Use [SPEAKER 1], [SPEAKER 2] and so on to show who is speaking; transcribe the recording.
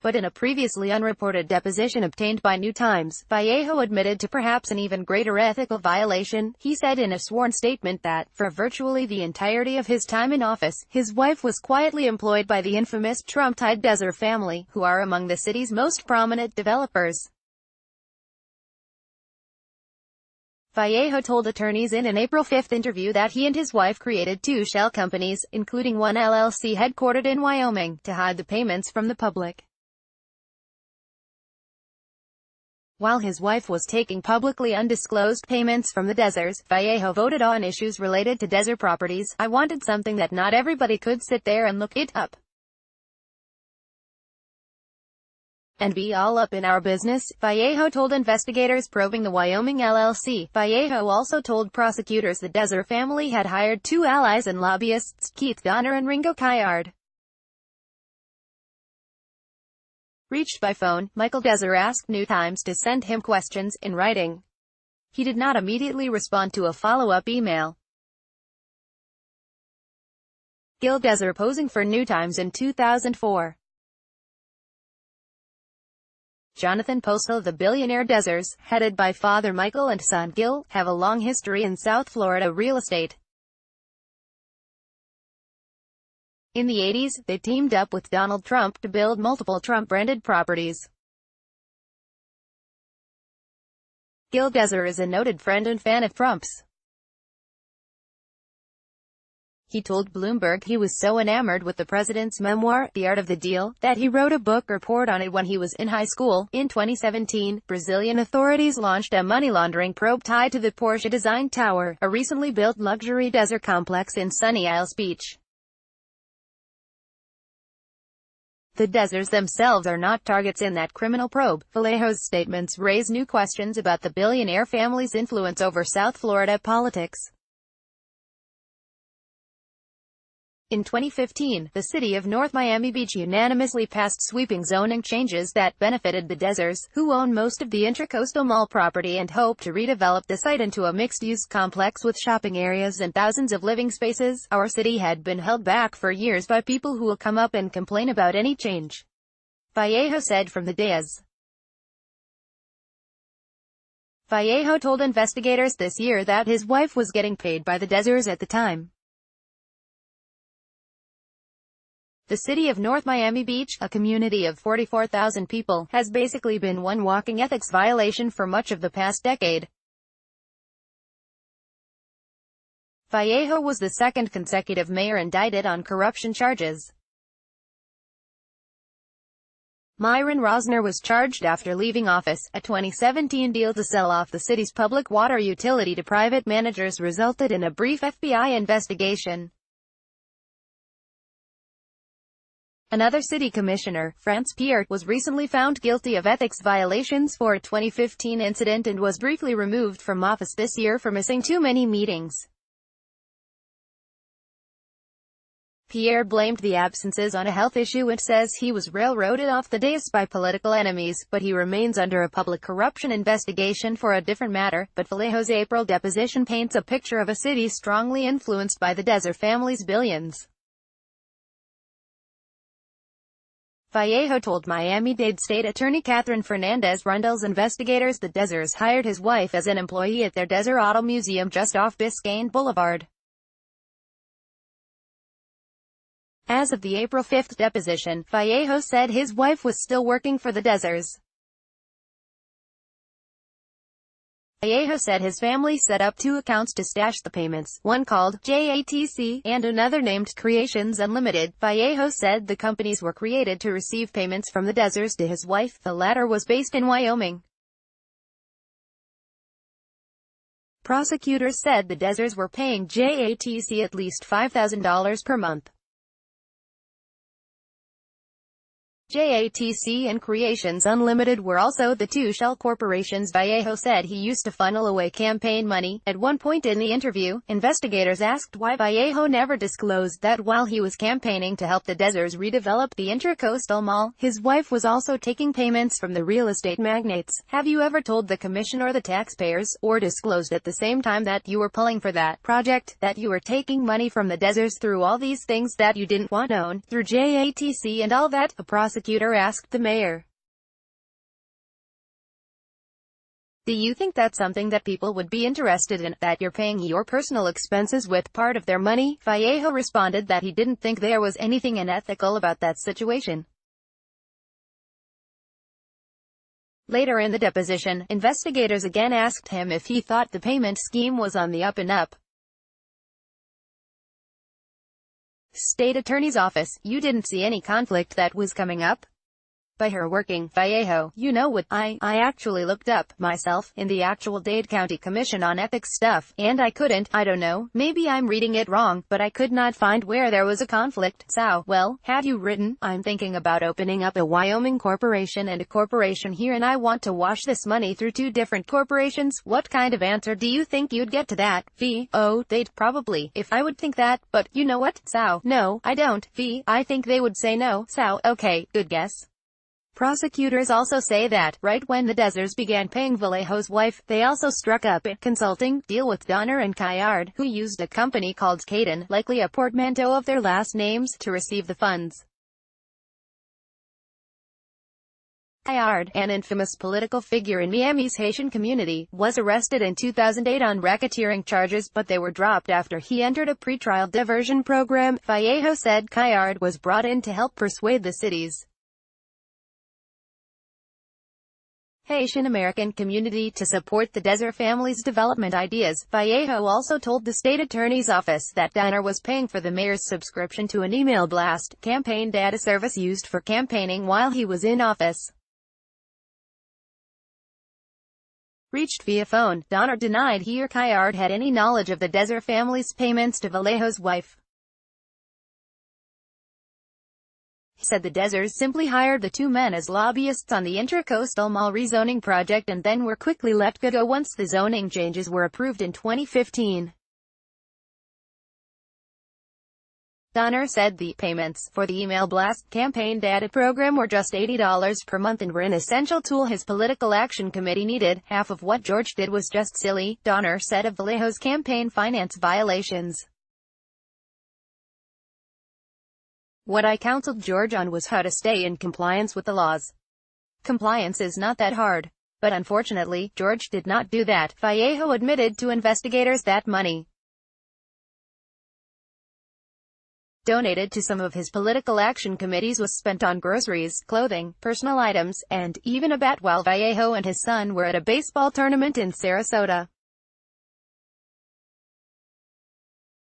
[SPEAKER 1] But in a previously unreported deposition obtained by New Times, Vallejo admitted to perhaps an even greater ethical violation. He said in a sworn statement that, for virtually the entirety of his time in office, his wife was quietly employed by the infamous Trump-tied Desser family, who are among the city's most prominent developers. Vallejo told attorneys in an April 5 interview that he and his wife created two shell companies, including one LLC headquartered in Wyoming, to hide the payments from the public. While his wife was taking publicly undisclosed payments from the Dessers, Vallejo voted on issues related to Desser properties. "I wanted something that not everybody could sit there and look it up and be all up in our business," Vallejo told investigators probing the Wyoming LLC. Vallejo also told prosecutors the Desser family had hired two allies and lobbyists, Keith Donner and Ringo Kayard. Reached by phone, Michael Desser asked New Times to send him questions in writing. He did not immediately respond to a follow-up email. Gil Desser posing for New Times in 2004. Jonathan Postel. The billionaire Dessers, headed by father Michael and son Gil, have a long history in South Florida real estate. In the 80s, they teamed up with Donald Trump to build multiple Trump-branded properties. Gil Desser is a noted friend and fan of Trump's. He told Bloomberg he was so enamored with the president's memoir, The Art of the Deal, that he wrote a book or poured on it when he was in high school. In 2017, Brazilian authorities launched a money laundering probe tied to the Porsche-designed tower, a recently built luxury Desser complex in Sunny Isles Beach. The Dessers themselves are not targets in that criminal probe. Vallejo's statements raise new questions about the billionaire family's influence over South Florida politics. In 2015, the city of North Miami Beach unanimously passed sweeping zoning changes that benefited the Dessers, who own most of the Intracoastal Mall property and hope to redevelop the site into a mixed-use complex with shopping areas and thousands of living spaces. "Our city had been held back for years by people who will come up and complain about any change," Vallejo said from the dais. Vallejo told investigators this year that his wife was getting paid by the Dessers at the time. The city of North Miami Beach, a community of 44,000 people, has basically been one walking ethics violation for much of the past decade. Vallejo was the second consecutive mayor indicted on corruption charges. Myron Rosner was charged after leaving office. A 2017 deal to sell off the city's public water utility to private managers resulted in a brief FBI investigation. Another city commissioner, France Pierre, was recently found guilty of ethics violations for a 2015 incident and was briefly removed from office this year for missing too many meetings. Pierre blamed the absences on a health issue and says he was railroaded off the dais by political enemies, but he remains under a public corruption investigation for a different matter. But Vallejo's April deposition paints a picture of a city strongly influenced by the Desser family's billions. Vallejo told Miami-Dade State Attorney Catherine Fernandez-Rundle's investigators the Dessers hired his wife as an employee at their Desser Auto Museum just off Biscayne Boulevard. As of the April 5 deposition, Vallejo said his wife was still working for the Dessers. Vallejo said his family set up two accounts to stash the payments, one called JATC, and another named Creations Unlimited. Vallejo said the companies were created to receive payments from the Dessers to his wife. The latter was based in Wyoming. Prosecutors said the Dessers were paying JATC at least $5,000 per month. JATC and Creations Unlimited were also the two shell corporations Vallejo said he used to funnel away campaign money. At one point in the interview, investigators asked why Vallejo never disclosed that while he was campaigning to help the Dessers redevelop the Intracoastal Mall, his wife was also taking payments from the real estate magnates. "Have you ever told the commission or the taxpayers, or disclosed at the same time that you were pulling for that project, that you were taking money from the Dessers through all these things that you didn't want to own, through JATC and all that?" A prosecutor prosecutor asked the mayor. Do you think that's something that people would be interested in, that you're paying your personal expenses with part of their money? Vallejo responded that he didn't think there was anything unethical about that situation. Later in the deposition, investigators again asked him if he thought the payment scheme was on the up and up. State Attorney's Office, you didn't see any conflict that was coming up? By her working, Vallejo, you know what, I actually looked up, myself, in the actual Dade County Commission on Ethics stuff, and I couldn't, I don't know, maybe I'm reading it wrong, but I could not find where there was a conflict. So, well, have you written, I'm thinking about opening up a Wyoming corporation and a corporation here and I want to wash this money through two different corporations. What kind of answer do you think you'd get to that? Oh, they'd probably, if I would think that, but, you know what, so, no, I don't, I think they would say no, so, okay, good guess. Prosecutors also say that, right when the Desers began paying Vallejo's wife, they also struck up a consulting deal with Donner and Kayard, who used a company called Caden, likely a portmanteau of their last names, to receive the funds. Kayard, an infamous political figure in Miami's Haitian community, was arrested in 2008 on racketeering charges, but they were dropped after he entered a pretrial diversion program. Vallejo said Kayard was brought in to help persuade the city's Haitian American community to support the Deser family's development ideas. Vallejo also told the state attorney's office that Donner was paying for the mayor's subscription to an email blast campaign data service used for campaigning while he was in office. Reached via phone, Donner denied he or Kayard had any knowledge of the Deser family's payments to Vallejo's wife. He said the Desers simply hired the two men as lobbyists on the Intracoastal Mall rezoning project and then were quickly let go once the zoning changes were approved in 2015. Donner said the payments for the email blast campaign data program were just $80 per month and were an essential tool his political action committee needed. Half of what George did was just silly, Donner said of Vallejo's campaign finance violations. What I counseled George on was how to stay in compliance with the laws. Compliance is not that hard. But unfortunately, George did not do that. Vallejo admitted to investigators that money donated to some of his political action committees was spent on groceries, clothing, personal items, and even a bat while Vallejo and his son were at a baseball tournament in Sarasota.